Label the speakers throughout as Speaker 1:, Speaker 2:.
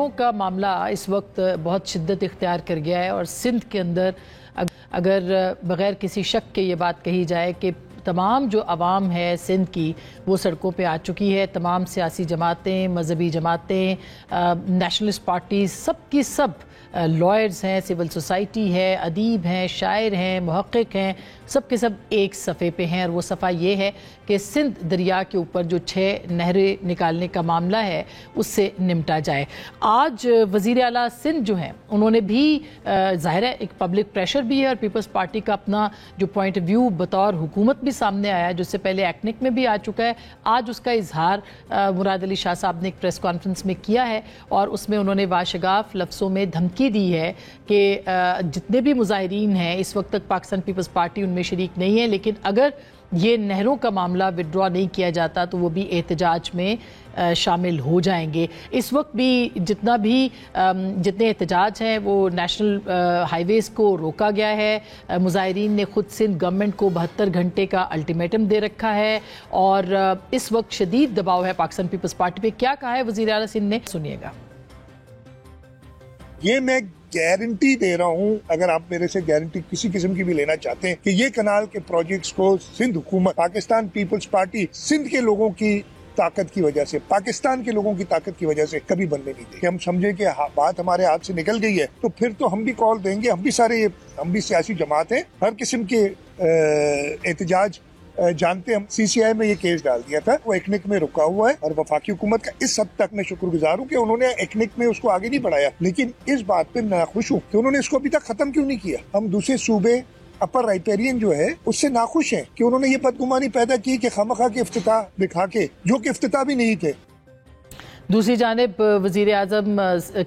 Speaker 1: نہروں کا معاملہ اس وقت بہت شدت اختیار کر گیا ہے اور سندھ کے اندر اگر بغیر کسی شک کے یہ بات کہی جائے کہ تمام جو عوام ہے سندھ کی وہ سڑکوں پہ آ چکی ہے. تمام سیاسی جماعتیں، مذہبی جماعتیں، نیشنلسٹ پارٹیز، سب کی سب لائرز ہیں، سول سوسائٹی ہے، ادیب ہیں، شاعر ہیں، محقق ہیں، سب کے سب ایک صفحے پہ ہیں. اور وہ صفحہ یہ ہے کہ سندھ دریا کے اوپر جو 6 نہریں نکالنے کا معاملہ ہے اس سے نمٹا جائے. آج وزیر اعلیٰ سندھ جو ہیں انہوں نے بھی ظاہر ہے ایک پبلک پریشر بھی ہے اور پیپلز پارٹی کا اپنا جو پوائنٹ آف ویو بطور حکومت بھی سامنے آیا ہے جو اس سے پہلے ایکنک میں بھی آ چکا ہے. آج اس کا اظہار مراد علی شاہ صاحب نے ایک پریس کانفرنس میں کیا ہے اور اس میں انہوں نے واشگاف لفظوں میں دھمکی دی ہے کہ جتنے بھی مظاہرین ہیں اس وقت تک پاکستان پیپلز پارٹی ان میں شریک نہیں ہے، لیکن اگر یہ نہروں کا معاملہ وڈرا نہیں کیا جاتا تو وہ بھی احتجاج میں شامل ہو جائیں گے. اس وقت بھی جتنے احتجاج ہیں وہ نیشنل ہائی ویز کو روکا گیا ہے. مظاہرین نے خود سندھ گورنمنٹ کو 72 گھنٹے کا الٹیمیٹم دے رکھا ہے اور اس وقت شدید دباؤ ہے پاکستان پیپلز پارٹی پہ. کیا کہا ہے وزیر اعلیٰ سندھ نے، سنیے گا.
Speaker 2: یہ میں گارنٹی دے رہا ہوں، اگر آپ میرے سے گارنٹی کسی قسم کی بھی لینا چاہتے ہیں کہ یہ کنال کے پروجیکٹس کو سندھ حکومت، پاکستان پیپلز پارٹی سندھ کے لوگوں کی طاقت کی وجہ سے، پاکستان کے لوگوں کی طاقت کی وجہ سے کبھی بننے نہیں دے. کہ ہم سمجھیں کہ بات ہمارے ہاتھ سے نکل گئی ہے تو پھر تو ہم بھی کال دیں گے. ہم بھی سیاسی جماعت ہیں، ہر قسم کے احتجاج جانتے ہیں. ہم CCI میں یہ کیس ڈال دیا تھا، وہ ایکنک میں رکا ہوا ہے اور وفاقی حکومت کا اس حد تک میں شکر گزار ہوں کہ انہوں نے ایکنک میں اس کو آگے نہیں بڑھایا. لیکن اس بات پہ میں ناخوش ہوں کہ انہوں نے اس کو ابھی تک ختم کیوں نہیں کیا. ہم دوسرے صوبے اپر رائپیرین جو ہے اس سے ناخوش ہیں کہ انہوں نے یہ بدگمانی پیدا کی کہ خامخواہ کے افتتاح دکھا کے جو کہ افتتاح بھی نہیں تھے.
Speaker 1: دوسری جانب وزیر اعظم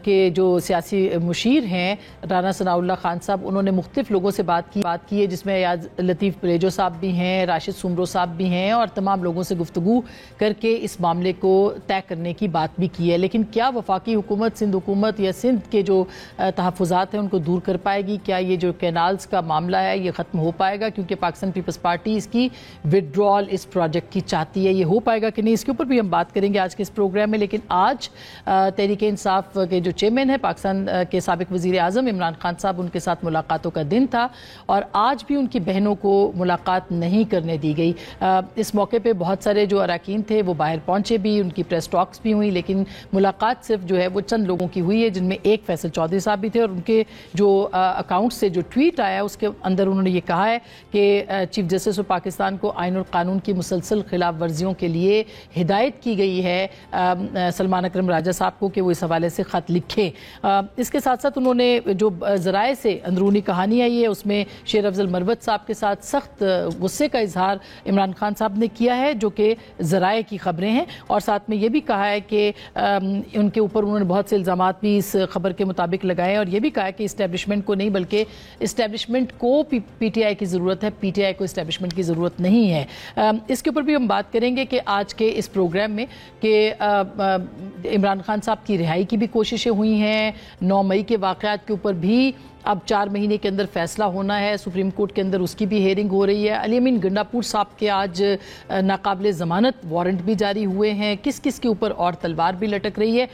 Speaker 1: کے جو سیاسی مشیر ہیں رانا ثناء اللہ خان صاحب، انہوں نے مختلف لوگوں سے بات کی ہے جس میں ایاز لطیف پریجو صاحب بھی ہیں، راشد سومرو صاحب بھی ہیں اور تمام لوگوں سے گفتگو کر کے اس معاملے کو طے کرنے کی بات بھی کی ہے. لیکن کیا وفاقی حکومت، سندھ حکومت یا سندھ کے جو تحفظات ہیں ان کو دور کر پائے گی؟ کیا یہ جو کینالز کا معاملہ ہے یہ ختم ہو پائے گا؟ کیونکہ پاکستان پیپلز پارٹی اس کی وڈرال اس پروجیکٹ کی چاہتی ہے. یہ ہو پائے گا کہ نہیں، اس کے اوپر بھی ہم بات کریں گے آج کے اس پروگرام میں. لیکن آج تحریک انصاف کے جو چیئرمین ہیں پاکستان کے سابق وزیر اعظم عمران خان صاحب، ان کے ساتھ ملاقاتوں کا دن تھا اور آج بھی ان کی بہنوں کو ملاقات نہیں کرنے دی گئی. اس موقع پہ بہت سارے جو اراکین تھے وہ باہر پہنچے بھی، ان کی پریس ٹاکس بھی ہوئی، لیکن ملاقات صرف جو ہے وہ چند لوگوں کی ہوئی ہے جن میں ایک فیصل چودھری صاحب بھی تھے. اور ان کے جو اکاؤنٹ سے جو ٹویٹ آیا اس کے اندر انہوں نے یہ کہا ہے کہ چیف جسٹس آف پاکستان کو آئین اور قانون کی مسلسل خلاف ورزیوں کے لیے ہدایت کی گئی ہے سلمان اکرم راجہ صاحب کو کہ وہ اس حوالے سے خط لکھیں. اس کے ساتھ ساتھ انہوں نے جو ذرائع سے اندرونی کہانی آئی ہے اس میں شیر افضل مروت صاحب کے ساتھ سخت غصے کا اظہار عمران خان صاحب نے کیا ہے جو کہ ذرائع کی خبریں ہیں، اور ساتھ میں یہ بھی کہا ہے کہ ان کے اوپر انہوں نے بہت سے الزامات بھی اس خبر کے مطابق لگائے اور یہ بھی کہا ہے کہ اسٹیبلشمنٹ کو نہیں بلکہ اسٹیبلشمنٹ کو PTI کی ضرورت ہے، PTI کو اسٹیبلشمنٹ کی ضرورت نہیں ہے. اس کے اوپر بھی ہم بات کریں گے کہ آج کے اس پروگرام میں کہ عمران خان صاحب کی رہائی کی بھی کوششیں ہوئی ہیں. 9 مئی کے واقعات کے اوپر بھی اب 4 مہینے کے اندر فیصلہ ہونا ہے، سپریم کورٹ کے اندر اس کی بھی ہیئرنگ ہو رہی ہے. علی امین گنڈاپور صاحب کے آج ناقابل ضمانت وارنٹ بھی جاری ہوئے ہیں. کس کس کے اوپر اور تلوار بھی لٹک رہی ہے.